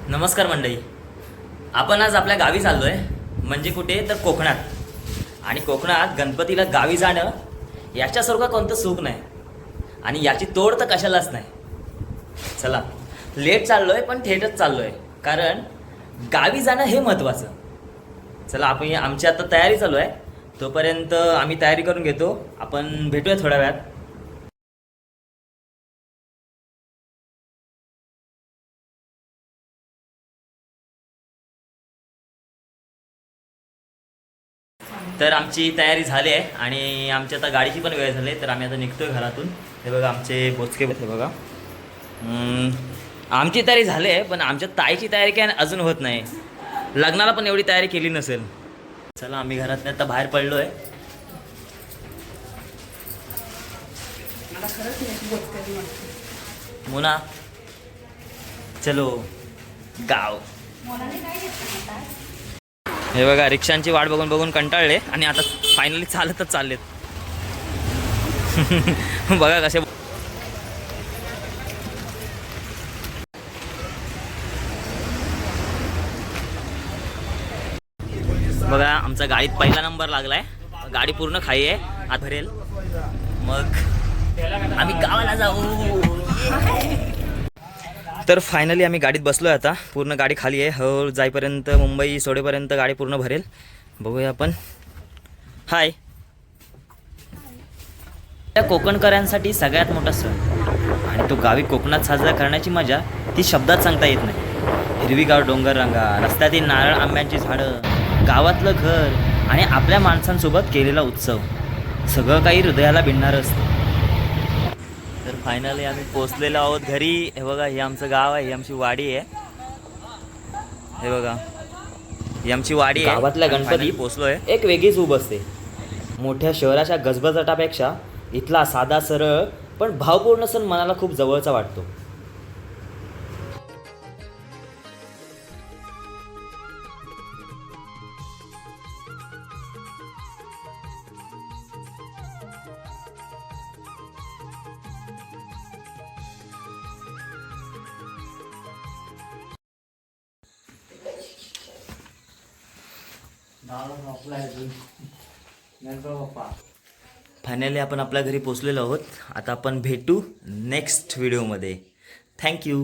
नमस्कार मंडळी. आपण आज आपल्या गावी चाललोय, म्हणजे कुठे तर कोकणात. आणि कोकणात गणपतीला गावी जाणं याच्यासारखं कोणतं सुख नाही आणि याची तोड तर कशालाच नाही. चला, लेट चाललोय पण थेटच चाललोय, कारण गावी जाणं हे महत्त्वाचं. चला, आपण आमची आता तयारी चालू आहे, तोपर्यंत आम्ही तयारी करून घेतो. आपण भेटूया थोड्या वेळात. तर आमची तयारी झाली आहे आणि आमची आता गाडीची पण वेळ झाली आहे, तर आम्ही आता निघतोय घरातून. हे बघा आमचे बोचके, हे बघा. आमची तयारी झाली आहे, पण आमच्या ताईची तयारी काय अजून होत नाही. लग्नाला पण एवढी तयारी केली नसेल. चला, आम्ही घरातून आता बाहेर पडलो आहे. मुना, चलो गाव. हे बघा, रिक्षांची वाट बघून बघून कंटाळले आणि आता फायनली चालतच चाललेत. बघा कसे. बघा, आमचा गाडीत पहिला नंबर लागलाय. गाडी पूर्ण खाई आहे, आत भरेल मग आम्ही गावाला जाऊ. तर फायनली आम्ही गाडीत बसलोय. आता पूर्ण गाडी खाली आहे. हो, जाईपर्यंत मुंबई सोडेपर्यंत गाडी पूर्ण भरेल. बघूया आपण. हाय. त्या कोकणकरांसाठी सगळ्यात मोठा सण आणि तो गावी कोकणात साजरा करण्याची मजा ती शब्दात सांगता येत नाही. हिरवीगार डोंगर रांगा, रस्त्यातील नारळ आंब्यांची झाडं, गावातलं घर आणि आपल्या माणसांसोबत केलेला उत्सव, सगळं काही हृदयाला भिडणारं असतं. तर फायनली आम्ही पोचलेलो आहोत घरी. हे बघा, हे आमचं गाव आहे, ही आमची वाडी आहे. हे बघा, ही आमची वाडी आहे. गावातल्या गणपती पोचलोय. एक वेगळीच ऊब असते. मोठ्या शहराच्या गजबजाटापेक्षा इथला साधा सरळ पण भावपूर्ण सण मनाला खूप जवळचा वाटतो. फायनली आपण आपल्या घरी पोचलेलो आहोत. आता आपण भेटू नेक्स्ट व्हिडिओमध्ये. थँक्यू.